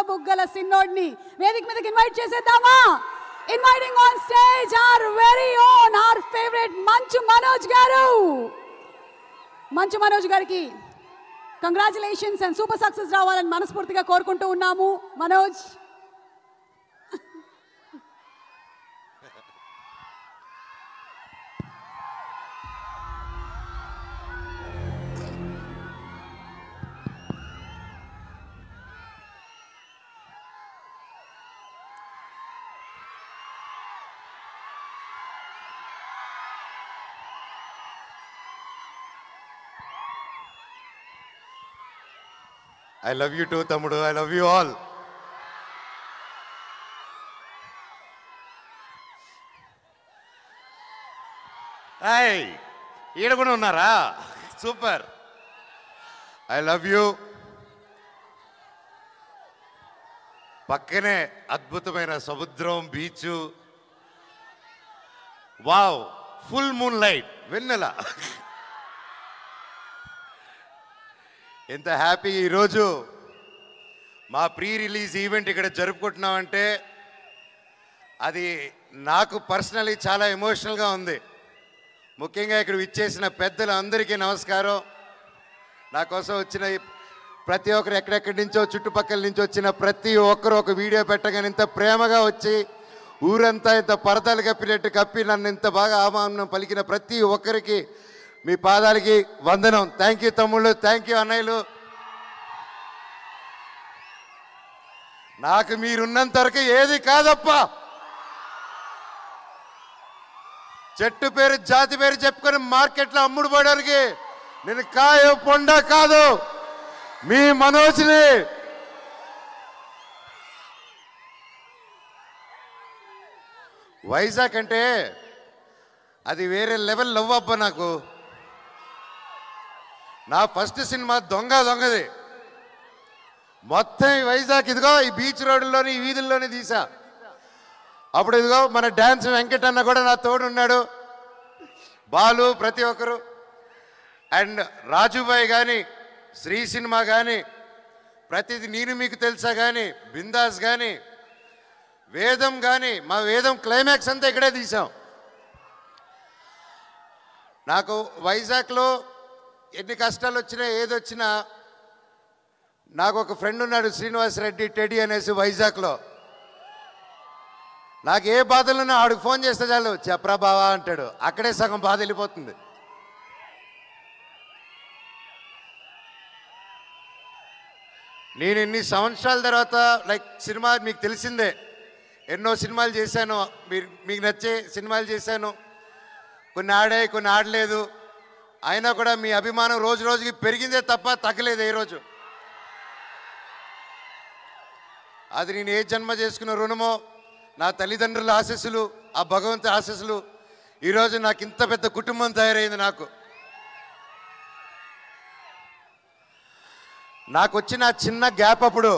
బుగ్గల సిన్నోడ్ని వేదిక మీదకి ఇన్వైట్ చేసేద్దామా? Inviting on stage our very own, our favorite Manchu Manoj గారు. మంచు మనోజ్ గారికి కంగ్రాచులేషన్స్ అండ్ సూపర్ సక్సెస్ రావాలని మనస్ఫూర్తిగా కోరుకుంటూ ఉన్నాము. Manoj, I love you too, Tamudu. I love you all. Hey, ఈడ కూడా ఉన్నారా? సూపర్. I love you. పక్కనే అద్భుతమైన సముద్రం, beach. Wow, full moon light, వెన్నెల. ఎంత హ్యాపీ ఈరోజు మా ప్రీ రిలీజ్ ఈవెంట్ ఇక్కడ జరుపుకుంటున్నామంటే అది నాకు పర్సనలీ చాలా ఎమోషనల్గా ఉంది. ముఖ్యంగా ఇక్కడ విచ్చేసిన పెద్దలు అందరికీ నమస్కారం. నా కోసం వచ్చిన ప్రతి ఒక్కరు, ఎక్కడెక్కడి నుంచో చుట్టుపక్కల నుంచి వచ్చిన ప్రతి ఒక్కరు ఒక వీడియో పెట్టగానే ఇంత ప్రేమగా వచ్చి ఊరంతా ఇంత పరదాలు కప్పినట్టు కప్పి నన్ను ఇంత బాగా ఆహ్వానం పలికిన ప్రతి ఒక్కరికి మీ పాదాలకి వందనం. థ్యాంక్ యూ తమ్ముళ్ళు, థ్యాంక్ యూ అన్నయ్యలు. నాకు మీరున్నంత వరకు ఏది కాదప్ప. చెట్టు పేరు జాతి పేరు చెప్పుకొని మార్కెట్లో అమ్ముడు పోవడానికి నేను కాయ పొండ కాదు, మీ మనోజ్ని. వైజాగ్ అంటే అది వేరే లెవెల్ లవ్ అబ్బా. నాకు నా ఫస్ట్ సినిమా దొంగది. మొత్తం ఈ వైజాగ్ ఇదిగో ఈ బీచ్ రోడ్లోని, ఈ వీధుల్లోనే తీసా. అప్పుడు ఇదిగో మన డ్యాన్స్ వెంకట్ అన్న కూడా నా తోడు ఉన్నాడు, బాలు, ప్రతి ఒక్కరు. అండ్ రాజుబాయ్ కానీ, శ్రీ సినిమా కానీ, ప్రతిది నేను మీకు తెలుసా కానీ, బిందాస్ కానీ, వేదం కానీ, మా వేదం క్లైమాక్స్ అంతా ఇక్కడే తీసాం. నాకు వైజాగ్లో ఎన్ని కష్టాలు వచ్చినా ఏదొచ్చినా నాకు ఒక ఫ్రెండ్ ఉన్నాడు, శ్రీనివాస్ రెడ్డి టెడ్డీ అనేసి వైజాగ్లో. నాకు ఏ బాధలున్నా ఆడికి ఫోన్ చేస్తే చాలు, చెప్పరా బావా అంటాడు. అక్కడే సగం బాధ వెళ్ళిపోతుంది. నేను ఇన్ని సంవత్సరాల తర్వాత లైక్ సినిమా మీకు తెలిసిందే, ఎన్నో సినిమాలు చేశాను, మీకు నచ్చే సినిమాలు చేశాను. కొన్ని ఆడాయి, కొన్ని ఆడలేదు. అయినా కూడా మీ అభిమానం రోజు రోజుకి పెరిగిందే తప్ప తగ్గలేదు ఏ రోజు. అది నేను ఏ జన్మ చేసుకున్న రుణమో, నా తల్లిదండ్రుల ఆశీస్సులు, ఆ భగవంతుని ఆశీస్సులు. ఈరోజు నాకు ఇంత పెద్ద కుటుంబం తయారైంది. నాకు వచ్చిన చిన్న గ్యాప్ అప్పుడు,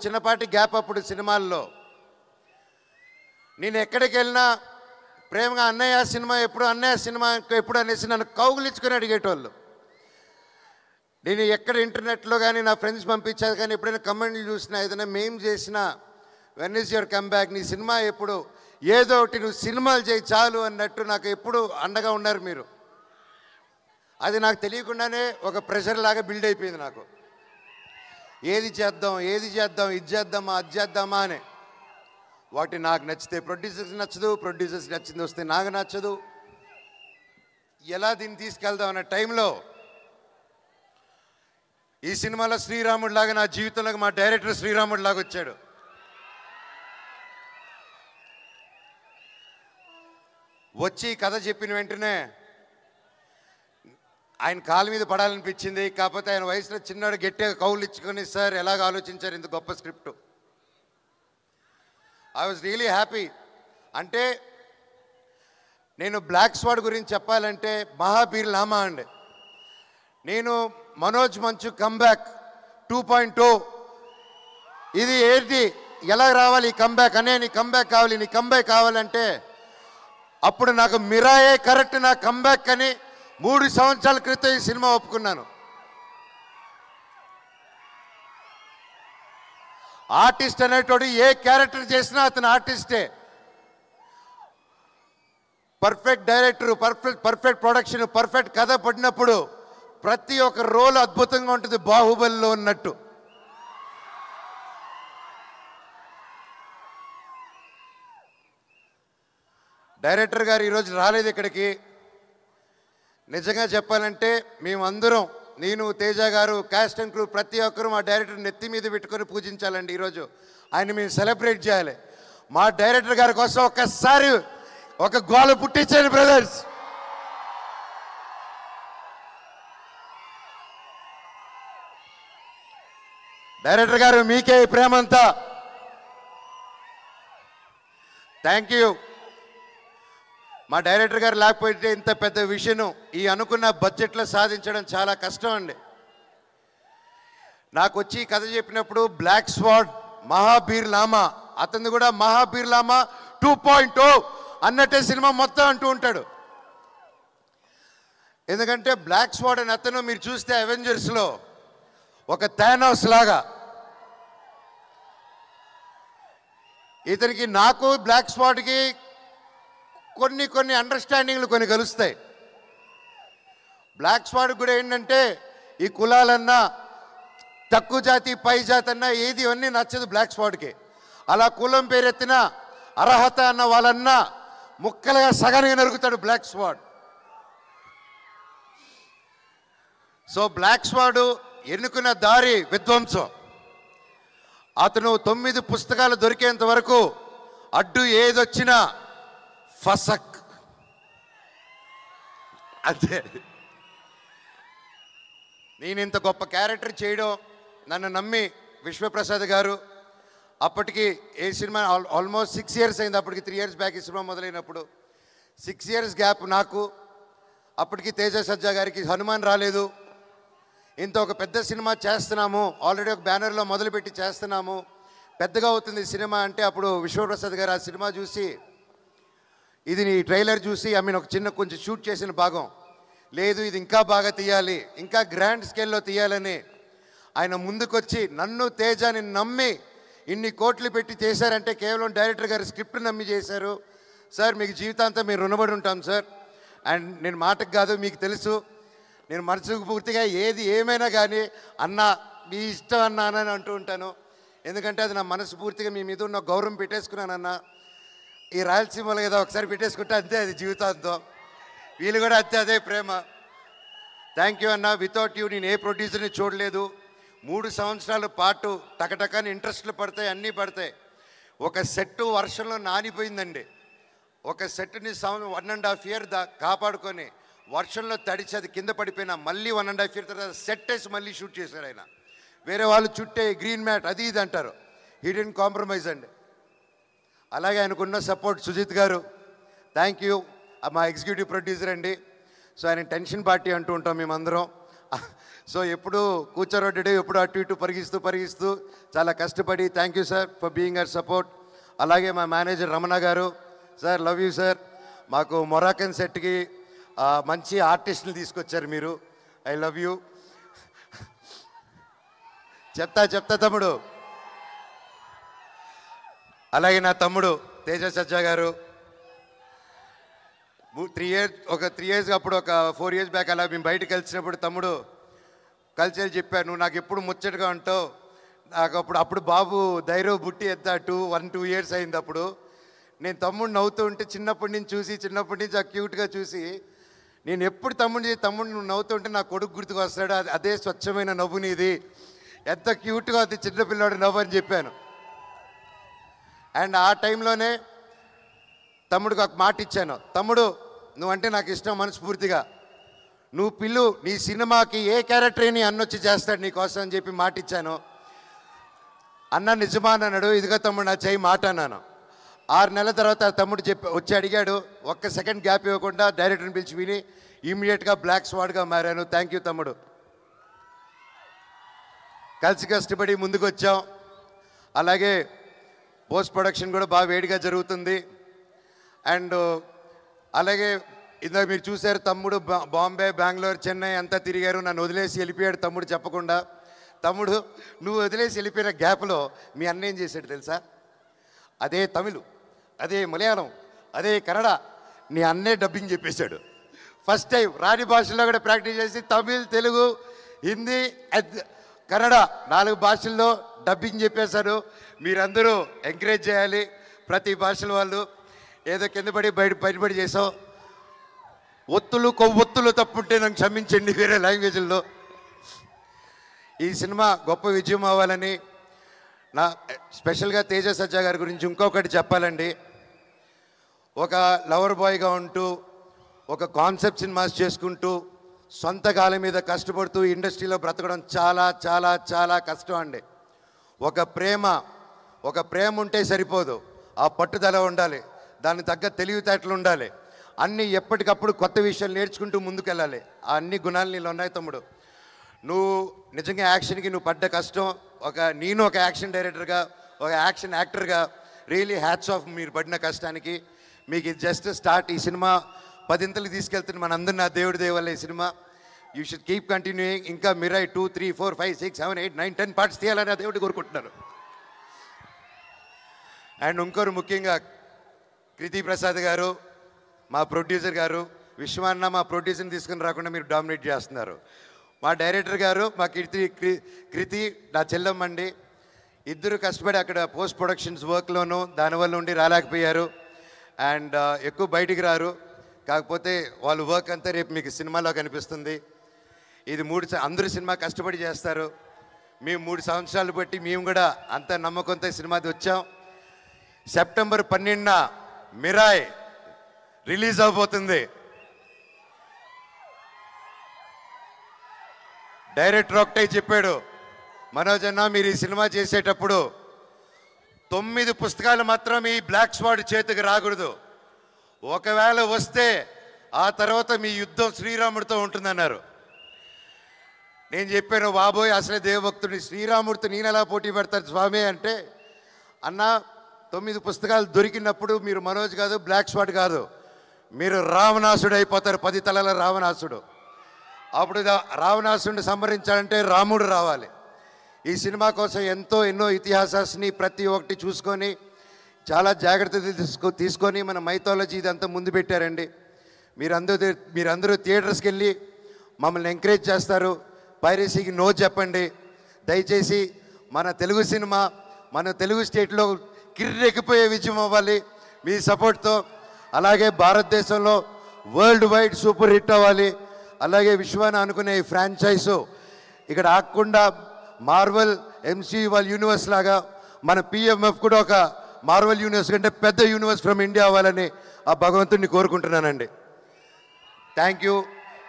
చిన్నపాటి గ్యాప్ అప్పుడు సినిమాల్లో నేను ఎక్కడికి వెళ్ళినా ప్రేమగా అన్నయ్య సినిమా ఎప్పుడు అనేసి నన్ను కౌగులించుకొని అడిగేటోళ్ళు. నేను ఎక్కడ ఇంటర్నెట్లో కానీ నా ఫ్రెండ్స్ పంపించారు కానీ ఎప్పుడైనా కమెంట్లు చూసినా, ఏదైనా మేము చేసినా, when is your come back, నీ సినిమా ఎప్పుడు, ఏదో ఒకటి నువ్వు సినిమాలు చేయి చాలు అన్నట్టు నాకు ఎప్పుడు అండగా ఉన్నారు మీరు. అది నాకు తెలియకుండానే ఒక ప్రెషర్ లాగా బిల్డ్ అయిపోయింది నాకు. ఏది చేద్దాం, ఇది చేద్దామా, అది చేద్దామా అని. వాటి నాకు నచ్చితే ప్రొడ్యూసర్స్ నచ్చదు, ప్రొడ్యూసర్స్ నచ్చింది వస్తే నాకు నచ్చదు. ఎలా దీన్ని తీసుకెళ్దాం అన్న టైంలో ఈ సినిమాలో శ్రీరాముడు లాగా నా జీవితంలోకి మా డైరెక్టర్ శ్రీరాముడు లాగా వచ్చాడు. వచ్చి కథ చెప్పిన వెంటనే ఆయన కాలు మీద పడాలనిపించింది. కాకపోతే ఆయన వయసులో చిన్నాడు, గట్టిగా కౌలు ఇచ్చుకొని, సార్ ఎలాగ ఆలోచించారు ఇంత గొప్ప script. I was really happy. అంటే నేను బ్లాక్ స్వాడ్ గురించి చెప్పాలంటే మహాబీర్ లామా అండి. నేను మనోజ్ మంచు కమ్బ్యాక్ 2.0 ఇది ఏంటి, ఎలా రావాలి ఈ కమ్బ్యాక్ అనే, నీ కమ్బ్యాక్ కావాలి, నీ కమ్బ్యాక్ కావాలంటే అప్పుడు నాకు మిరాయే కరెక్ట్ నా కమ్బ్యాక్ అని 3 సంవత్సరాల క్రితం ఈ సినిమా ఒప్పుకున్నాను. ఆర్టిస్ట్ అనేటోడు ఏ క్యారెక్టర్ చేసినా అతను ఆర్టిస్టే. Perfect director, perfect production, perfect కథ పడినప్పుడు ప్రతి ఒక్క రోల్ అద్భుతంగా ఉంటుంది, బాహుబలిలో ఉన్నట్టు. డైరెక్టర్ గారు ఈరోజు రాలేదు ఇక్కడికి. నిజంగా చెప్పాలంటే మేమందరం, నేను, తేజ గారు, కాస్ట్ అండ్ క్రూ, ప్రతి ఒక్కరూ మా డైరెక్టర్ నెత్తి మీద పెట్టుకొని పూజించాలండి. ఈరోజు ఆయన మేము సెలబ్రేట్ చేయాలి. మా డైరెక్టర్ గారి కోసం ఒక్కసారి ఒక గోల పుట్టించండి బ్రదర్స్. డైరెక్టర్ గారు మీకే ఈ ప్రేమంతా. Thank you. మా డైరెక్టర్ గారు లేకపోతే ఇంత పెద్ద విషయం ఈ అనుకున్న బడ్జెట్లో సాధించడం చాలా కష్టం అండి. నాకు వచ్చి కథ చెప్పినప్పుడు బ్లాక్ స్వాడ్, మహాబీర్ లామా, అతను కూడా మహాబీర్ లామా 2.0 అన్నట్టే సినిమా మొత్తం అంటూ ఉంటాడు. ఎందుకంటే బ్లాక్ స్వాడ్ అని అతను మీరు చూస్తే అవెంజర్స్లో ఒక థానోస్ లాగా, ఇతనికి నాకు బ్లాక్ స్వాడ్కి కొన్ని అండర్స్టాండింగ్లు కొన్ని కలుస్తాయి. బ్లాక్ స్వాడ్ కూడా ఏంటంటే ఈ కులాలన్నా, తక్కువ జాతి పై జాతి అన్నా ఏది ఇవన్నీ నచ్చదు బ్లాక్ స్వాడ్కి. అలా కులం పేరెత్తిన అర్హత అన్న వాళ్ళన్నా ముక్కలుగా సగానికి నరుకుతాడు బ్లాక్ స్వాడ్. సో బ్లాక్ స్వాడ్ ఎన్నుకున్న దారి విధ్వంసం. అతను 9 పుస్తకాలు దొరికేంత వరకు అడ్డు ఏదొచ్చినా ఫసక్ అంతే. నేను ఇంత గొప్ప క్యారెక్టర్ చేయడం నన్ను నమ్మి విశ్వప్రసాద్ గారు, అప్పటికి ఏ సినిమా ఆల్మోస్ట్ 6 years అయింది. అప్పటికి 3 years బ్యాక్ ఈ సినిమా మొదలైనప్పుడు 6 years గ్యాప్ నాకు. అప్పటికి తేజ సజ్జా గారికి హనుమాన్ రాలేదు. ఇంత ఒక పెద్ద సినిమా చేస్తున్నాము, ఆల్రెడీ ఒక బ్యానర్లో మొదలుపెట్టి చేస్తున్నాము, పెద్దగా అవుతుంది సినిమా అంటే అప్పుడు విశ్వప్రసాద్ గారు ఆ సినిమా చూసి, ఇది నీ ట్రైలర్ చూసి ఒక చిన్న కొంచెం షూట్ చేసిన భాగం లేదు, ఇది ఇంకా బాగా తీయాలి, ఇంకా గ్రాండ్ స్కేల్లో తీయాలని ఆయన ముందుకొచ్చి నన్ను తేజాని నమ్మి ఇన్ని కోట్లు పెట్టి చేశారంటే కేవలం డైరెక్టర్ గారు స్క్రిప్ట్ నమ్మి చేశారు. సార్ మీకు జీవితాంతం మేము రుణపడి ఉంటాం సార్. అండ్ నేను మాటకు కాదు, మీకు తెలుసు నేను మనసుకు పూర్తిగా ఏది ఏమైనా కానీ అన్న మీ ఇష్టం అన్నానని అంటూ ఉంటాను. ఎందుకంటే అది నా మనసు పూర్తిగా మీ మీద ఉన్న గౌరవం పెట్టేసుకున్నానన్న. ఈ రాయలసీమలో ఏదో ఒకసారి పెట్టేసుకుంటే అంతే, అది జీవితాంతం. వీళ్ళు కూడా అంతే, అదే ప్రేమ. థ్యాంక్ యూ అన్న. వితౌట్ యూ నేను ఏ ప్రొడ్యూసర్ని చూడలేదు. 3 సంవత్సరాల పాటు టకటకని ఇంట్రెస్ట్లు పడతాయి, అన్నీ పడతాయి. ఒక సెట్టు వర్షంలో నానిపోయిందండి. ఒక సెట్ని 1.5 year కాపాడుకొని వర్షంలో తడిచి అది కింద పడిపోయినా మళ్ళీ 1.5 year తర్వాత సెట్ వేసి మళ్ళీ షూట్ చేశారు ఆయన. వేరే వాళ్ళు చుట్టే గ్రీన్ మ్యాట్ అది ఇది అంటారు, హీ డిడ్ంట్ కాంప్రమైజ్ అండి. అలాగే ఆయనకున్న సపోర్ట్ సుజిత్ గారు, థ్యాంక్ యూ. మా ఎగ్జిక్యూటివ్ ప్రొడ్యూసర్ అండి. సో ఆయన టెన్షన్ పార్టీ అంటూ ఉంటాం మేమందరం. సో ఎప్పుడు కూర్చోరొడ్డు, ఎప్పుడు అటు ఇటు పరిగిస్తూ చాలా కష్టపడి, thank you sir for being our support. అలాగే మా మేనేజర్ రమణ గారు, సార్ లవ్ యూ సార్. మాకు మొరాకన్ సెట్కి మంచి ఆర్టిస్టులు తీసుకొచ్చారు మీరు, ఐ లవ్ యూ. చెప్తా తమ్ముడు. అలాగే నా తమ్ముడు తేజ సజ్జా గారు 3 years అప్పుడు ఒక 4 years బ్యాక్ అలా మేము బయటకు కలిసినప్పుడు తమ్ముడు కలిసి చెప్పాను, నువ్వు నాకు ఎప్పుడు ముచ్చటగా ఉంటావు. నాకు అప్పుడు బాబు ధైర్యం బుట్టి ఎత్తా 1-2 years అయింది. అప్పుడు నేను తమ్ముడు నవ్వుతూ ఉంటే చిన్నప్పటి నుంచి ఆ క్యూట్గా చూసి నేను ఎప్పుడు తమ్ముడు నువ్వు నవ్వుతూ ఉంటే నా కొడుకు గుర్తుకు వస్తాడు, అదే స్వచ్ఛమైన నవ్వు నీది, ఎంత క్యూట్గా అది చిన్నపిల్లాడు నవ్వు అని చెప్పాను. అండ్ ఆ టైంలోనే తమ్ముడికి ఒక మాట ఇచ్చాను, తమ్ముడు నువ్వంటే నాకు ఇష్టం మనస్ఫూర్తిగా, నువ్వు పిల్లు, నీ సినిమాకి ఏ క్యారెక్టర్ నీ అన్నొచ్చి చేస్తాడు నీకోసం అని చెప్పి మాట ఇచ్చాను. అన్న నిజమా అన్నాడు. ఇదిగో తమ్ముడు నా చేయి మాట అన్నాను. 6 నెలల తర్వాత తమ్ముడు వచ్చి అడిగాడు. ఒక్క సెకండ్ గ్యాప్ ఇవ్వకుండా డైరెక్టర్ని పిలిచి విని ఇమ్మీడియట్గా బ్లాక్ స్వాడ్గా మారాను. థ్యాంక్ యూ తమ్ముడు. కలిసి కష్టపడి ముందుకు వచ్చాం. అలాగే పోస్ట్ ప్రొడక్షన్ కూడా బాగా వేడిగా జరుగుతుంది. అండ్ అలాగే ఇందాక మీరు చూశారు తమ్ముడు బాంబే, బెంగళూరు, చెన్నై అంతా తిరిగారు. నన్ను వదిలేసి వెళ్ళిపోయాడు తమ్ముడు చెప్పకుండా. తమ్ముడు నువ్వు వదిలేసి వెళ్ళిపోయిన గ్యాప్లో మీ అన్న ఏం చేశాడు తెలుసా? అదే తమిళ్, అదే మలయాళం, అదే కన్నడ నీ అన్నే డబ్బింగ్ చెప్పేశాడు. ఫస్ట్ టైం రాని భాషల్లో కూడా ప్రాక్టీస్ చేసి తమిళ్, తెలుగు, హిందీ, కన్నడ 4 భాషల్లో డబ్బింగ్ చెప్పేశారు. మీరందరూ ఎంకరేజ్ చేయాలి. ప్రతి భాషల వాళ్ళు ఏదో కింద పడి బయటపడి చేసావు. కొవ్వొత్తులు తప్పుంటే నాకు క్షమించండి వేరే లాంగ్వేజ్ల్లో. ఈ సినిమా గొప్ప విజయం అవ్వాలని నా స్పెషల్గా తేజ సజ్జా గారి గురించి ఇంకొకటి చెప్పాలండి. ఒక లవర్ బాయ్గా ఉంటూ ఒక కాన్సెప్ట్ సినిమాస్ చేసుకుంటూ సొంత కాలం మీద కష్టపడుతూ ఇండస్ట్రీలో బ్రతకడం చాలా చాలా చాలా కష్టం అండి. ఒక ప్రేమ ఉంటే సరిపోదు, ఆ పట్టుదల ఉండాలి, దానికి తగ్గ తెలివితేటలు ఉండాలి, అన్నీ ఎప్పటికప్పుడు కొత్త విషయాలు నేర్చుకుంటూ ముందుకెళ్ళాలి. ఆ అన్ని గుణాలు నీళ్ళు ఉన్నాయి తమ్ముడు. నువ్వు నిజంగా యాక్షన్కి నువ్వు పడ్డ కష్టం, నేను ఒక యాక్షన్ డైరెక్టర్గా, ఒక యాక్షన్ యాక్టర్గా రియలీ హ్యాట్స్ ఆఫ్ మీరు పడిన కష్టానికి. మీకు ఇది జస్ట్ స్టార్ట్. ఈ సినిమా 10 తీసుకెళ్తుంది మనందరినీ నా దేవుడి దేవల్ల ఈ cinema. You should keep continuing. ఇంకా మిరాయి 2, 3, 4, 5, 6, 7, 8, 9, 10 పార్ట్స్ తీయాలని ఆ దేవుడి కోరుకుంటున్నారు. అండ్ ఇంకోరు ముఖ్యంగా కృతి ప్రసాద్ గారు, మా ప్రొడ్యూసర్ గారు, విశ్వాన్న మా ప్రొడ్యూసర్ని తీసుకుని రాకుండా మీరు డామినేట్ చేస్తున్నారు. మా డైరెక్టర్ గారు, మా కృతి నా చెల్లమ్మండి. ఇద్దరు కష్టపడి అక్కడ పోస్ట్ ప్రొడక్షన్స్ వర్క్లోనూ దానివల్ల ఉండి రాలేకపోయారు. అండ్ ఎక్కువ బయటికి రారు. కాకపోతే వాళ్ళ వర్క్ అంతా రేపు మీకు సినిమాలో కనిపిస్తుంది. ఇది అందరూ సినిమా కష్టపడి చేస్తారు. మేము 3 సంవత్సరాలు బట్టి మేము కూడా అంత నమ్మకంతో సినిమాది వచ్చాం. సెప్టెంబర్ 12న మిరాయ్ రిలీజ్ అవబోతుంది. డైరెక్టర్ ఒకటే చెప్పాడు, మనోజ్ అన్న మీరు ఈ సినిమా చేసేటప్పుడు 9 పుస్తకాలు మాత్రం ఈ బ్లాక్ స్వాడ్ చేతికి రాకూడదు. ఒకవేళ వస్తే ఆ తర్వాత మీ యుద్ధం శ్రీరాముడితో ఉంటుందన్నారు. నేను చెప్పాను, బాబోయ్ అసలే దేవభక్తుడిని, శ్రీరాముడితో నేను ఎలా పోటీ పెడతాను స్వామి అంటే, అన్న 9 పుస్తకాలు దొరికినప్పుడు మీరు మనోజ్ కాదు, బ్లాక్ స్వాడ్ కాదు, మీరు రావణాసుడు అయిపోతారు, 10 తలల రావణాసుడు. అప్పుడు రావణాసుడిని సంహరించాలంటే రాముడు రావాలి. ఈ సినిమా కోసం ఎన్నో ఇతిహాసాన్ని ప్రతి ఒక్కటి చూసుకొని చాలా జాగ్రత్తలు తీసుకొని మన మైథాలజీ ఇదంతా ముందు పెట్టారండి. మీరందరూ థియేటర్స్కి వెళ్ళి మమ్మల్ని ఎంకరేజ్ చేస్తారు. పైరసీకి నో చెప్పండి దయచేసి. మన తెలుగు సినిమా మన తెలుగు స్టేట్లో కిర్రెక్కిపోయే విజయం అవ్వాలి మీ సపోర్ట్తో. అలాగే భారతదేశంలో వరల్డ్ వైడ్ సూపర్ హిట్ అవ్వాలి. అలాగే విశ్వాన్ని అనుకునే ఈ ఫ్రాంచైజు ఇక్కడ ఆగకుండా మార్వెల్ ఎంసీయూ వాళ్ళ యూనివర్స్ లాగా మన పిఎంఎఫ్ కూడా ఒక మార్వెల్ యూనివర్స్ కంటే పెద్ద యూనివర్స్ ఫ్రమ్ ఇండియా అవ్వాలని ఆ భగవంతుడిని కోరుకుంటున్నానండి. Thank you.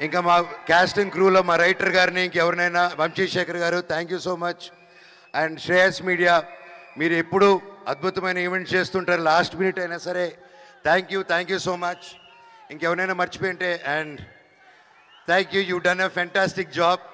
ఇంకా మా క్యాస్ట్ అండ్ క్రూలో మా రైటర్ గారిని ఇంకెవరినైనా వంశీశేఖర్ గారు thank you so much. And Shreyas media మీరు ఎప్పుడు అద్భుతమైన ఈవెంట్స్ చేస్తుంటారు, లాస్ట్ మినిట్ అయినా సరే థ్యాంక్ యూ సో మచ్. ఇంకెవరైనా మర్చిపోయింటే and thank you done a fantastic job.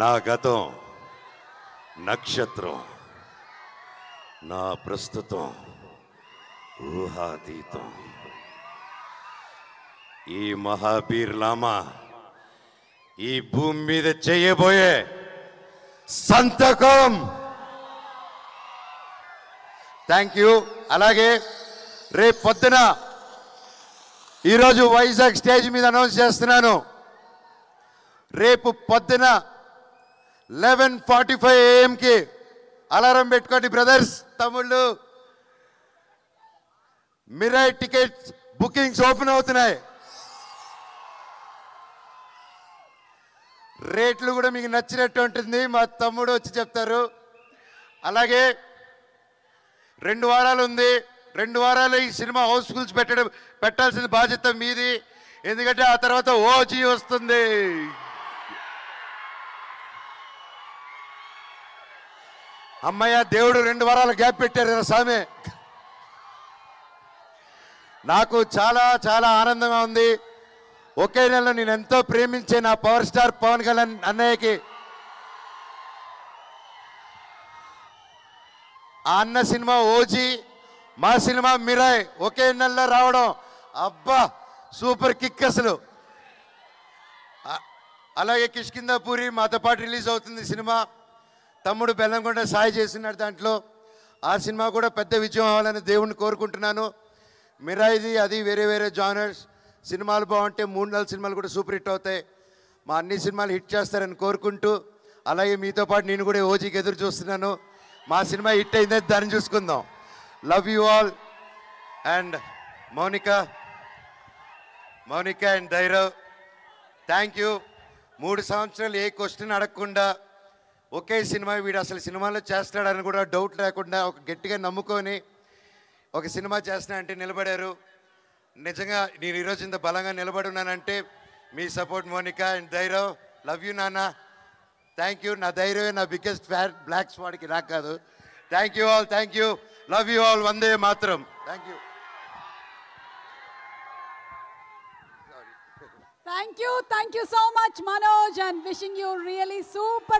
నా గతం నక్షత్రం, నా ప్రస్తుతం ఊహాతీతం. ఈ మహాబీర్ లామా ఈ భూమి మీద చేయబోయే సంతకం. Thank you. అలాగే రేపు పొద్దున ఈరోజు వైజాగ్ స్టేజ్ మీద అనౌన్స్ చేస్తున్నాను, రేపు పొద్దున 11:45 AM అలారం పెట్టుకోండి బ్రదర్స్, తమ్ముళ్ళు. మిరాయ్ టికెట్స్ బుకింగ్స్ ఓపెన్ అవుతున్నాయి. రేట్లు కూడా మీకు నచ్చినట్టు ఉంటుంది, మా తమ్ముడు వచ్చి చెప్తారు. అలాగే 2 వారాలు ఉంది, 2 వారాలు ఈ సినిమా హౌస్ఫుల్స్ పెట్టాల్సిన బాధ్యత మీది. ఎందుకంటే ఆ తర్వాత ఓజీ వస్తుంది. అమ్మయ్య దేవుడు 2 వారాల గ్యాప్ పెట్టారు కదా స్వామి. నాకు చాలా చాలా ఆనందంగా ఉంది. ఒకే నెలలో నేను ఎంతో ప్రేమించే నా పవర్ స్టార్ పవన్ కళ్యాణ్ అన్నయ్యకి ఆ అన్న సినిమా ఓజీ, మా సినిమా మిరాయ్ ఒకే నెలలో రావడం, అబ్బా సూపర్ కిక్ అసలు. అలాగే కిష్కిందాపూరి మాతో పాటు రిలీజ్ అవుతుంది సినిమా. తమ్ముడు బెల్లంకొండ సాయి చేస్తున్నాడు దాంట్లో. ఆ సినిమా కూడా పెద్ద విజయం అవ్వాలని దేవుణ్ణి కోరుకుంటున్నాను. మిరాయిది అది వేరే వేరే జానర్స్ సినిమాలు బాగుంటే 3-4 సినిమాలు కూడా సూపర్ హిట్ అవుతాయి. మా అన్ని సినిమాలు హిట్ చేస్తారని కోరుకుంటూ, అలాగే మీతో పాటు నేను కూడా ఓజీకి ఎదురు చూస్తున్నాను. మా సినిమా హిట్ అయిందని దాన్ని చూసుకుందాం. Love you all. And Mounika and Dhairav, thank you. 3 సంవత్సరాలు ఏ క్వశ్చన్ అడగకుండా ఒకే సినిమా వీడు అసలు సినిమాలో చేస్తాడని కూడా డౌట్ లేకుండా ఒక గట్టిగా నమ్ముకొని ఒక సినిమా చేస్తున్నా అంటే నిలబడారు. నిజంగా నేను ఈరోజు ఇంత బలంగా నిలబడి ఉన్నానంటే మీ support Mounika and Dhairav. Love you నాన్న, థ్యాంక్ యూ. నా ధైర్యమే నా బిగ్గెస్ట్ ఫ్యాన్, బ్లాక్ స్వాడ్కి నాకు కాదు. Thank you all, thank you, love you all, వందే మాత్రం. Thank you. Thank you so much, Manoj, and wishing you really super